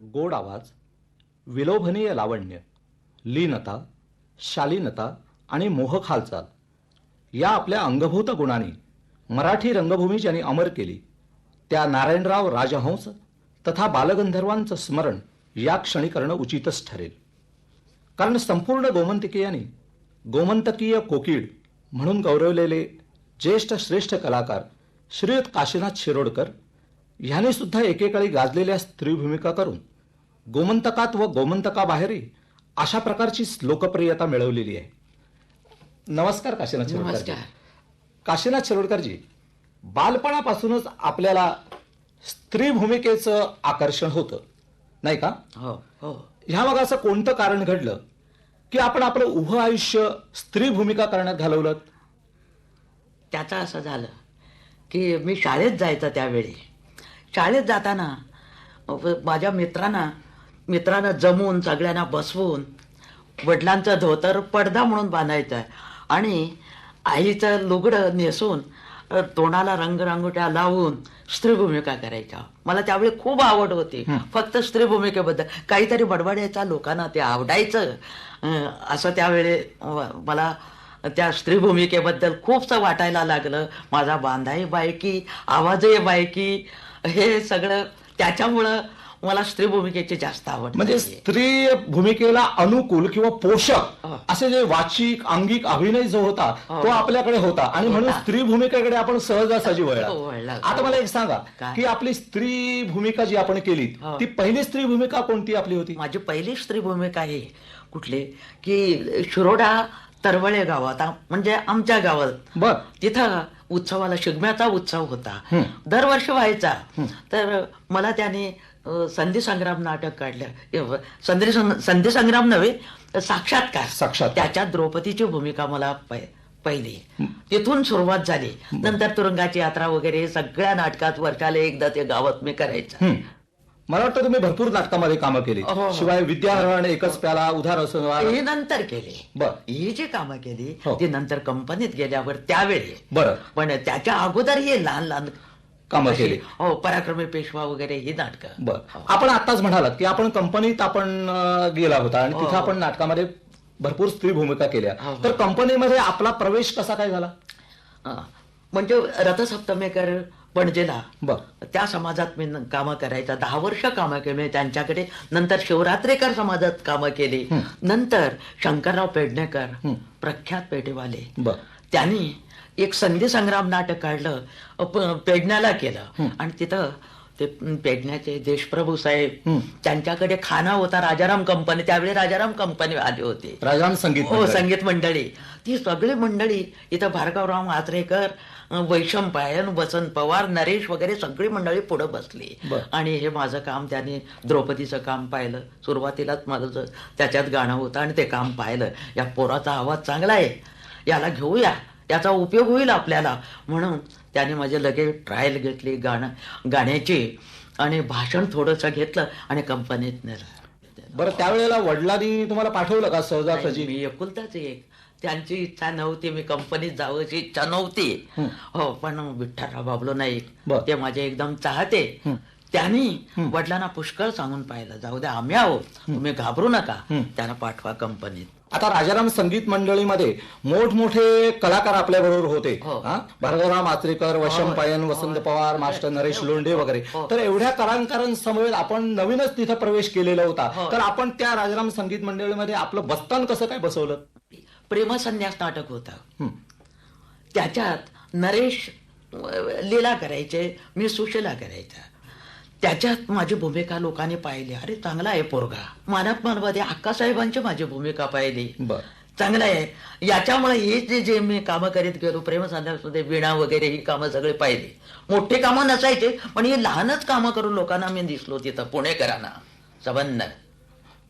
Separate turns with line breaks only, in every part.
गोड आवाज, विलोभनीय लावण्य, लीनता, शालीनता आणि मोहक हालचाल या आपल्या अंगभूत गुणांनी मराठी रंगभूमी ज्यांनी अमर केली त्या नारायणराव राजहंस तथा बालगंधर्वांचं स्मरण या क्षणी करणं उचितच ठरेल. कारण संपूर्ण गोमंतकीयांनी गोमंतकीय कोकिळ म्हणून गौरवलेले ज्येष्ठ श्रेष्ठ कलाकार श्रीयुत काशीनाथ शिरोडकर ह्यांनी सुद्धा एकेकाळी गाजलेल्या स्त्री भूमिका करून गोमंतकात व गोमंतकाबाहेरही अशा प्रकारची लोकप्रियता मिळवलेली आहे. नमस्कार काशीनाथ शिरोडकर. काशीनाथ शिरोडकरजी, बालपणापासूनच आपल्याला स्त्री भूमिकेचं आकर्षण होतं नाही का?
हो हो.
ह्या मग असं कोणतं कारण घडलं की आपण आपलं उभं आयुष्य स्त्री भूमिका करण्यात घालवलं?
त्याचं असं झालं की मी शाळेत जायचं. त्यावेळी शाळेत जाताना माझ्या मित्रांना जमवून सगळ्यांना बसवून वडिलांचं धोतर पडदा म्हणून बांधायचं आणि आईचं लुगडं नेसून तोंडाला रंगरांगोट्या लावून स्त्री भूमिका करायच्या. मला त्यावेळी खूप आवड होती फक्त स्त्री भूमिकेबद्दल. काहीतरी बडबडायचा, लोकांना ते आवडायचं. असं त्यावेळी मला त्या स्त्री भूमिकेबद्दल खूपसं वाटायला लागलं. माझा बांधाही बायकी, आवाजही बायकी, हे सगळं त्याच्यामुळं मला स्त्री भूमिकेची जास्त आवड.
म्हणजे स्त्री भूमिकेला अनुकूल किंवा पोषक असे जे वाचिक अंगिक अभिनय जो होता तो आपल्याकडे होता आणि म्हणून स्त्री भूमिकेकडे आपण सहजासहजी वळला. आता मला एक सांगा की आपली स्त्री भूमिका जी आपण केली ती पहिली स्त्री भूमिका कोणती आपली होती?
माझी पहिली स्त्री भूमिका ही कुठली की शिरोडा तरवळे गावात, म्हणजे आमच्या गावात.
बर.
तिथं उत्सवाला शिगम्याचा उत्सव होता, दरवर्षी व्हायचा. तर मला त्याने संधी संग्राम नाटक काढलं. संधी संग्राम नव्हे, साक्षात्कार. त्याच्यात द्रौपदीची भूमिका मला पहिली. तिथून सुरुवात झाली. नंतर तुरुंगाची यात्रा वगैरे सगळ्या नाटकात वर्षाला एकदा ते गावात मी करायचं.
मला वाटतं तुम्ही भरपूर नाटकामध्ये कामं केली. शिवाय विद्याहरण, एकच प्याला, उधार असं
हे नंतर केली. ही जी कामं केली ती नंतर कंपनीत गेल्यावर त्यावेळी.
बरं.
पण त्याच्या अगोदर हे लहान लहान
कामं केली.
हो, पराक्रमी पेशवा वगैरे ही नाटकं.
बरं. आपण आताच म्हणालात की आपण कंपनीत आपण गेला होता आणि तिथे आपण नाटकामध्ये भरपूर स्त्री भूमिका केल्या. तर कंपनीमध्ये आपला प्रवेश कसा काय झाला?
म्हणजे रथसप्तमीकर पणजेला त्या समाजात मी कामं करायचा. 10 वर्ष कामं केली त्यांच्याकडे. नंतर शिवरात्रीकर समाजात कामं केली. नंतर शंकरराव पेडणेकर प्रख्यात पेटेवाले, त्यांनी एक संधी संग्राम नाटक काढलं, पेडण्याला केलं. आणि तिथं ते पेडण्याचे देशप्रभू साहेब त्यांच्याकडे खाना होता, राजाराम कंपनी. त्यावेळी राजाराम कंपनी आली होती,
राजाराम
संगीत मंडळी. ती सगळी मंडळी इथं भार्गवराव आचरेकर, वैशंपायन, वसंत पवार, नरेश वगैरे सगळी मंडळी पुढे बसली. आणि हे माझं काम त्यांनी द्रौपदीचं काम पाहिलं. सुरुवातीलाच माझं त्याच्यात गाणं होतं आणि ते काम पाहिलं. या पोराचा आवाज चांगला आहे, याला घेऊया, याचा उपयोग होईल आपल्याला, म्हणून त्याने माझे लगेच ट्रायल घेतली गाण्याची आणि भाषण थोडंसं घेतलं आणि कंपनीत नेलं.
बरं, त्यावेळेला वडिलांनी तुम्हाला पाठवलं का सहजासहजी?
मी एकुलताच एक. त्यांची इच्छा नव्हती, मी कंपनीत जावयाची इच्छा नव्हती. हो, पण विठ्ठलराव बाबलो नाईक ते माझे एकदम चाहते. त्यांनी वडिलांना पुष्कळ सांगून पाहिलं, जाऊ द्या आम्ही आहोत, तुम्ही घाबरू नका, त्यांना पाठवा कंपनीत.
आता राजाराम संगीत मंडळीमध्ये मोठमोठे कलाकार आपल्या बरोबर होते. भार्गवराव आचरेकर, वैशंपायन, वसंत पवार, मास्टर नरेश लोंढे वगैरे. तर एवढ्या कलाकारांसमवेत आपण नवीनच तिथं प्रवेश केलेला होता. तर आपण त्या राजाराम संगीत मंडळीमध्ये आपलं बस्तान कसं काय बसवलं?
प्रेमसन्यास नाटक होतं. त्याच्यात नरेश लीला करायचे, मी सुशीला करायचा. त्याच्यात माझी भूमिका लोकांनी पाहिली. अरे चांगला आहे पोरगा. मानपमध्ये अक्कासाहेबांची माझी भूमिका पाहिली. चांगलं आहे. याच्यामुळे हे जे मी कामं करीत गेलो, प्रेमसंध्यामध्ये वीणा वगैरे ही कामं सगळी पाहिली. मोठी कामं नसायचे, पण ही लहानच कामं करून लोकांना मी दिसलो तिथं पुणेकरांना संबंध.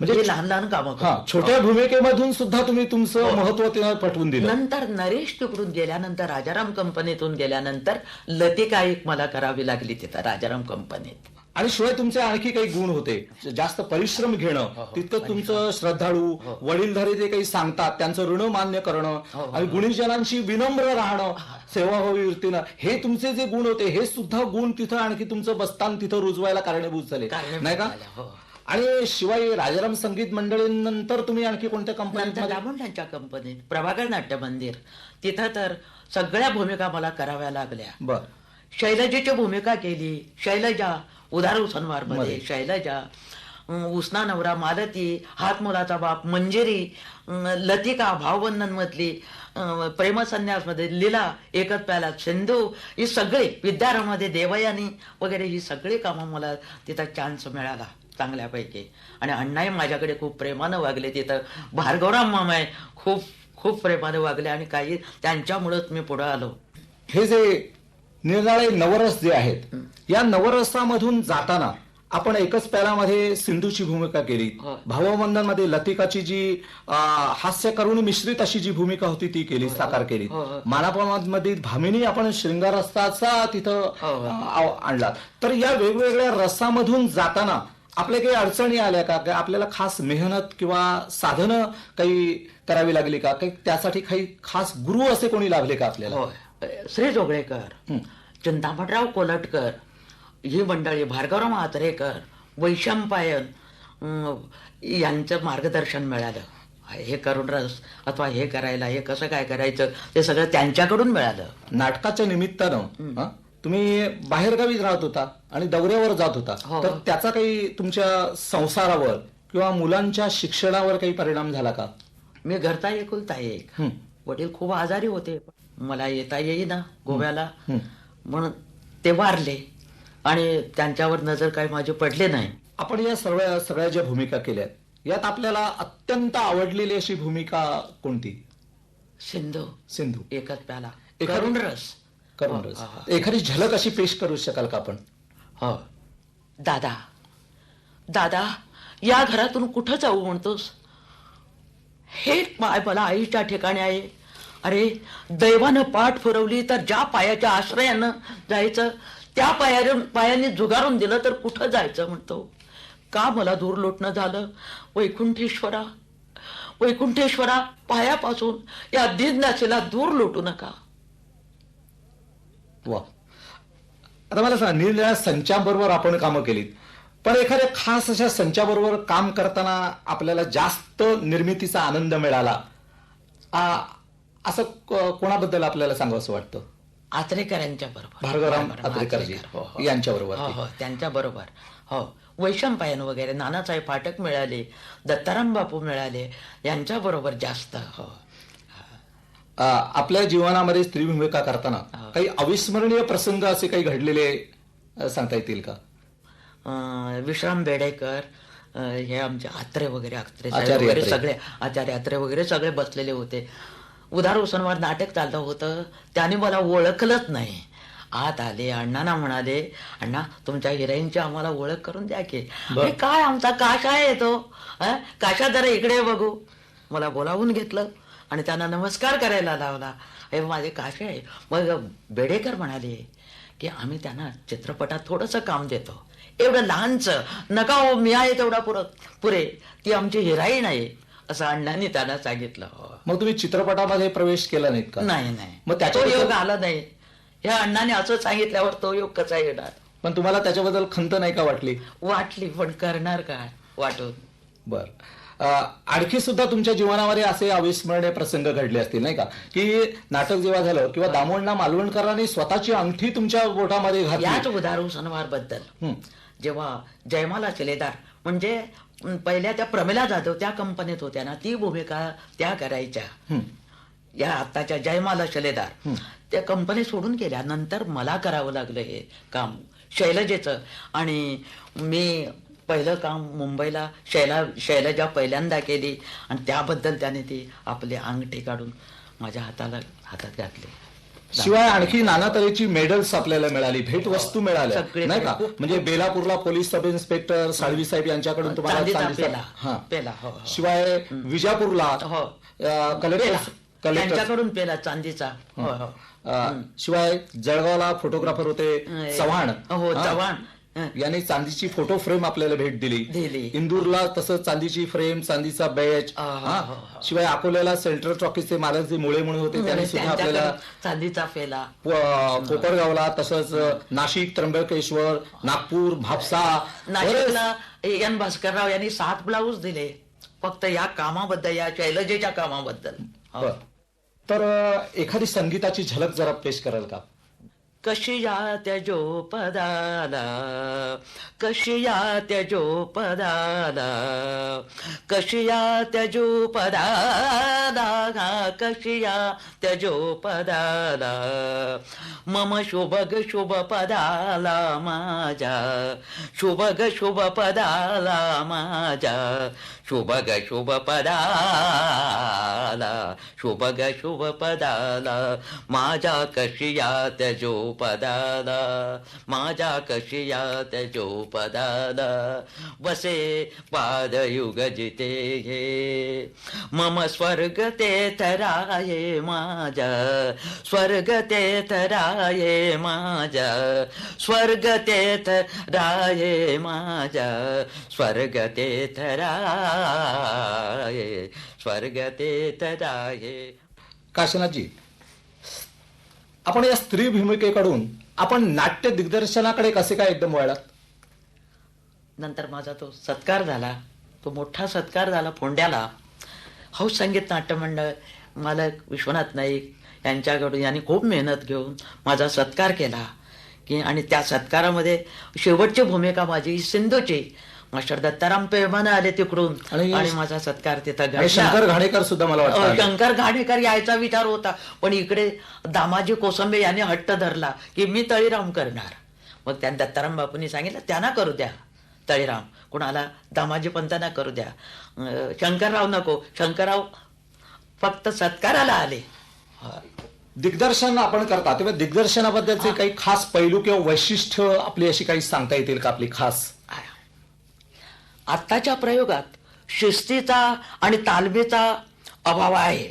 म्हणजे लहान लहान कामं,
छोट्या भूमिकेमधून सुद्धा तुम्ही तुमचं महत्व पटवून दिलं.
नंतर नरेश तिकडून गेल्यानंतर, राजाराम कंपनीतून गेल्यानंतर लतिका एक मला करावी लागली तिथं राजाराम कंपनीत.
आणि शिवाय तुमचे आणखी काही गुण होते. जास्त परिश्रम घेणं, तितकं तुमचं श्रद्धाळू, वडीलधारी जे काही सांगतात त्यांचं ऋण मान्य करणं आणि गुणीजनांशी विनम्र राहणं, सेवाभावी वृत्तीनं, हे तुमचे जे गुण होते हे सुद्धा गुण तिथं आणखी तुमचं बस्तान तिथं रुजवायला कारणीभूत झाले नाही का? आणि शिवाय राजाराम संगीत मंडळीनंतर तुम्ही आणखी कोणत्या
नंतर
कंपनीत?
दामोदरांच्या कंपनीत प्रभाकर नाट्य मंदिर, तिथं तर सगळ्या भूमिका मला कराव्या लागल्या.
बर.
शैलजेची भूमिका केली. शैलजा उदारू सनवार मध्ये
मध्ये.
शैलजा, उसना नवरा, मालती, हात मुलाचा बाप, मंजिरी, लतिका, भावबंधन मधली, प्रेमसन्यास मध्ये लीला, एकच प्याला, सिंधू, ही सगळी विद्यारामध्ये देवयानी वगैरे ही सगळी कामं मला तिथं चान्स मिळाला चांगल्यापैकी. आणि अण्णाही माझ्याकडे खूप प्रेमानं वागले. तिथं भार्गवराम मामाय खूप खूप प्रेमाने वागले आणि काही त्यांच्यामुळेच मी पुढे आलो.
हे जे निरनिराळे नवरस जे आहेत, या नवरसामधून जाताना आपण एकच प्यालामध्ये सिंधूची भूमिका केली,
होय.
भावबंधन मध्ये लतिकाची जी हास्य करुण मिश्रित अशी जी भूमिका होती ती केली, साकार केली.
होय.
मानापमध्ये भामिनी आपण शृंगार रसाचा तिथं
होय.
आणला. तर या वेगवेगळ्या रसामधून जाताना आपल्या काही अडचणी आल्या का? काही आपल्याला खास मेहनत किंवा साधनं काही करावी लागली का? काही त्यासाठी काही खास गुरु असे कोणी लाभले का आपल्याला?
होय. श्री जोगळेकर, चिंतामणराव कोलटकर, ही मंडळी, भार्गवराव आत्रेकर, वैशंपायन, यांचं मार्गदर्शन मिळालं. हे करून रस अथवा हे करायला, हे कसं काय करायचं, ते सगळं त्यांच्याकडून मिळालं.
नाटकाच्या निमित्तानं तुम्ही बाहेरगावी राहत होता आणि दौऱ्यावर जात होता,
हो.
तर त्याचा काही तुमच्या संसारावर किंवा मुलांच्या शिक्षणावर काही परिणाम झाला का?
मी घरचा एकुलता एक. वडील खूप आजारी होते, मला येता येईना गोव्याला, म्हणून ते वारले आणि त्यांच्यावर नजर काही माझी पडली नाही.
आपण या सगळ्या ज्या भूमिका केल्यात, यात आपल्याला अत्यंत आवडलेली अशी भूमिका कोणती?
सिंधू,
सिंधू,
एकच प्याला,
एखादी-
करुण रस.
करुण रस. एखादी झलक अशी पेश करू शकाल का आपण?
हो. दादा, दादा, या घरातून कुठं जाऊ म्हणतोस? हे मला आईच्या ठिकाणी आहे. अरे, दैवानं पाठ फिरवली तर ज्या पायाच्या आश्रयानं जायचं, त्या पायाने झुगारून दिलं तर कुठं जायचं म्हणतो. का मला दूर लोटणं झालं? वैकुंठेश्वरा, वैकुंठेश्वरा, पायापासून या दिनदासीला दूर लोटू नका.
वा. आता मला सांगा, निरनिराळ्या संचाबरोबर आपण कामं केलीत, पण एखाद्या खास अशा संचाबरोबर काम करताना आपल्याला जास्त निर्मितीचा आनंद मिळाला, असं कोणाबद्दल आपल्याला सांगावं वाटतं?
आत्रेकरांच्या बरोबर,
भार्गवराम आत्रेकरजी यांच्या बरोबर.
हो, त्यांच्या बरोबर. हो, वैशंपायन वगैरे, नानासाहेब फाटक मिळाले, दत्ताराम बापू मिळाले, यांच्या बरोबर जास्त. हो.
आपल्या जीवनामध्ये स्त्री भूमिका करताना काही अविस्मरणीय प्रसंग असे काही घडलेले सांगता येतील का?
विश्राम बेडेकर, हे आमचे आत्रे वगैरे,
आचार्य
वगैरे
आत्रे.
सगळे, आचार्य आत्रे वगैरे सगळे बसलेले होते. उदार उसनवार नाटक चाललं होतं, त्याने मला ओळखलंच नाही. आत आले, अण्णांना म्हणाले, अण्णा, तुमच्या हिरोईनची आम्हाला ओळख करून द्या की. अरे काय, आमचा काशा आहे तो, काशा जरा इकडे बघू. मला बोलावून घेतलं आणि त्यांना नमस्कार करायला लावला. हे माझे काशे आहे. मग बेडेकर म्हणाले की आम्ही त्यांना चित्रपटात थोडंसं काम देतो, एवढं लहानचं नका हो, मी आहे तेवढा पुरे, ती आमची हिराईन आहे, असं अण्णांनी त्यांना सांगितलं.
मग तुम्ही चित्रपटामध्ये प्रवेश केला नाहीत का?
नाही.
मग
तो
त्याच्याबद्दल-
योग आला नाही. ह्या अण्णाने असं सांगितल्यावर तो योग कसा येणार?
पण तुम्हाला त्याच्याबद्दल खंत नाही का वाटली?
वाटली, पण करणार काय वाटून.
बर. आणखी सुद्धा तुमच्या जीवनामध्ये असे अविस्मरणीय प्रसंग घडले असतील नाही का, की नाटक जेव्हा झालं किंवा दामोंडा मालवणकरांनी स्वतःची अंगठी तुमच्या बोटामध्ये
याच
घातली?
उदारू सणवार बद्दल जेव्हा जयमाला शिलेदार, म्हणजे पहिल्या त्या प्रमिला जाधव त्या कंपनीत होत्या ना, ती भूमिका त्या करायच्या. या आत्ताच्या जयमाला शिलेदार त्या कंपनी सोडून गेल्या, नंतर मला करावं लागलं हे काम शैलजेचं. आणि मी पहिलं काम मुंबईला शैलजा पहिल्यांदा केली आणि त्याबद्दल त्याने ती आपली अंगठी काढून माझ्या हातात घातली.
शिवाय आणखी नाना तऱ्हेची मेडल्स आपल्याला मिळाली, भेटवस्तू मिळाल्या
सगळे
नाही का? म्हणजे बेलापूरला पोलीस सब इन्स्पेक्टर साळवी साहेब यांच्याकडून तुम्हाला
चांदीचा पेला. हो.
शिवाय विजापूरला
हो.
कलेक्टर
त्यांच्याकडून पेला चांदीचा. हो.
शिवाय जळगावला फोटोग्राफर होते चव्हाण.
हो, चव्हाण
यांनी चांदीची फोटो फ्रेम आपल्याला भेट दिली.
दिली.
इंदूरला तसं चांदीची फ्रेम, चांदीचा बॅच. शिवाय अकोल्याला सेंट्रल टॉकीजचे मालक जे मुळे म्हणून होते त्यांनी सुद्धा आपल्याला
चांदीचा पेला.
कोपरगावला, तसंच नाशिक, त्र्यंबकेश्वर, नागपूर, भापसा,
नाशिकला एन भास्करराव यांनी 7 ब्लाऊज दिले फक्त या कामाबद्दल, या शैलजेच्या कामाबद्दल. हो.
बर. तर एखादी संगीताची झलक जरा पेश कराल का?
कशी या त्याजो पदाला, कशी या त्याजो पदाला, कशी या त्याजो पदाला, कशी या त्याजो पदाला, मम शुभग शुभ पदाला माझ्या, शुभग शुभ पदाला माझ्या, शुभग शुभ पदाला, शुभग शुभ पदाला माझ्या, कशी या त्याजो पदाला माझ्या, कशी या त्याजो पदाला, बसे पादयुग जिते हे, मम स्वर्ग तेथ राये माझ्या, स्वर्ग तेथ राये माझ्या, स्वर्ग तेथ राये माझ्या, स्वर्ग तेथ राये, स्वर्ग तेथ राये.
काशीनाथजी, आपण या स्त्री भूमिकेकडून आपण नाट्य दिग्दर्शनाकडे कसे काय एकदम वळलात?
नंतर माझा तो सत्कार झाला, तो मोठा सत्कार झाला फोंड्याला. हौस संगीत नाट्य मंडळ, मालक विश्वनाथ नाईक यांच्याकडून यांनी खूप मेहनत घेऊन माझा सत्कार केला की, आणि त्या सत्कारामध्ये शेवटची भूमिका माझी सिंधूची. मास्टर दत्ताराम पेमाने आले तिकडून आणि माझा सत्कार तिथं
आणि
घडला.
शंकर घाणेकर सुद्धा मला वाटतं
शंकर घाणेकर यायचा विचार होता, पण इकडे दामाजी कोसंबे यांनी हट्ट धरला की मी तळीराम करणार. मग त्या दत्ताराम बापूंनी सांगितलं त्यांना करू द्या तळीराम, कुणाला दामाजी पंतांना करू द्या, शंकरराव नको. शंकरराव फक्त सत्काराला आले.
दिग्दर्शन आपण करता तेव्हा दिग्दर्शनाबद्दलचे काही खास पैलू किंवा वैशिष्ट्य आपली अशी काही सांगता येतील का आपली खास?
आत्ताच्या प्रयोगात शिस्तीचा आणि तालमीचा अभाव आहे.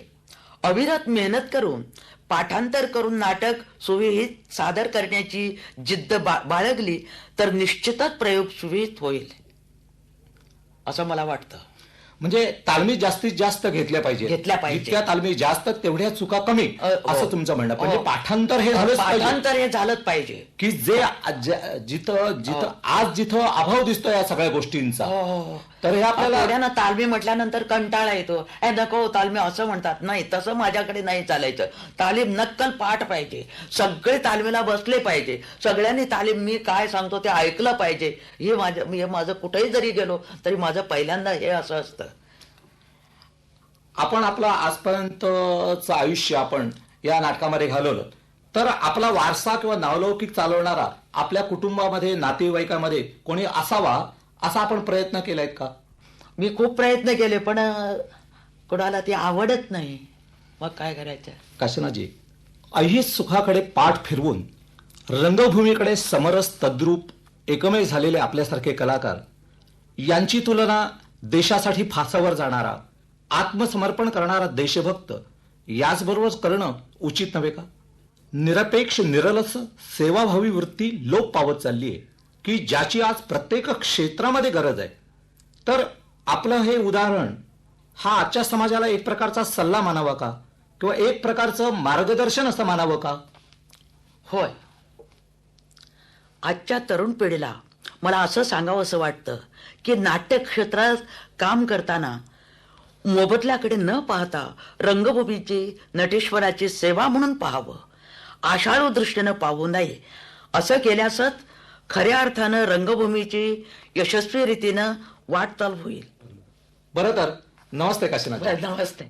अविरत मेहनत करून पाठांतर करून नाटक सुविहित सादर करण्याची जिद्द बाळगली तर निश्चितच प्रयोग सुविहित होईल असं मला वाटतं.
म्हणजे तालमी जास्तीत जास्त घेतल्या पाहिजे. जितक्या तालमी जास्त तेवढ्या चुका कमी, असं तुमचं म्हणणं. म्हणजे पाठांतर हे झालंच पाहिजे.
पाठांतर हे झालंच पाहिजे
की जे जिथं आज जिथं अभाव दिसतो या सगळ्या गोष्टींचा, तर हे आपल्याला
तालमी म्हटल्यानंतर कंटाळा येतो. नको तालमी असं म्हणतात, नाही तसं माझ्याकडे नाही चालायचं. तालीम नक्कल पाठ पाहिजे, सगळे तालमीला बसले पाहिजे, सगळ्यांनी तालीम मी काय सांगतो ते ऐकलं पाहिजे. हे माझं कुठेही जरी गेलो तरी माझं पहिल्यांदा हे असं असतं.
आपण आपलं आजपर्यंतचं आयुष्य आपण या नाटकामध्ये घालवलं, तर आपला वारसा किंवा नावलौकिक चालवणारा आपल्या कुटुंबामध्ये नातेवाईकामध्ये कोणी असावा असा आपण प्रयत्न केलायत का?
मी खूप प्रयत्न केले पण कोणाला ती आवडत नाही. मग काय करायचं?
काशीनाथजी, ऐहिक सुखाकडे पाठ फिरवून रंगभूमीकडे समरस तद्रूप एकमेव झालेले आपल्यासारखे कलाकार यांची तुलना देशासाठी फासावर जाणारा, आत्मसमर्पण करणारा देशभक्त याचबरोबर करणं उचित नव्हे का? निरपेक्ष निरलस सेवाभावी वृत्ती लोप पावत चालली आहे की ज्याची आज प्रत्येक क्षेत्रामध्ये गरज आहे. तर आपलं हे उदाहरण हा आजच्या समाजाला एक प्रकारचा सल्ला मानावा का, किंवा एक प्रकारचं मार्गदर्शन असं मानावं का?
होय, आजच्या तरुण पिढीला मला असं सांगावं असं वाटतं की नाट्य क्षेत्रात काम करताना मोबदल्याकडे न पाहता रंगभूमीची, नटेश्वराची सेवा म्हणून पाहावं, आशाळू दृष्टीनं पाहू नये. असं केल्यासच खऱ्या अर्थानं रंगभूमीची यशस्वी रीतीनं वाटचाल होईल.
बरं, तर नमस्ते काशीनाथ.
नमस्ते.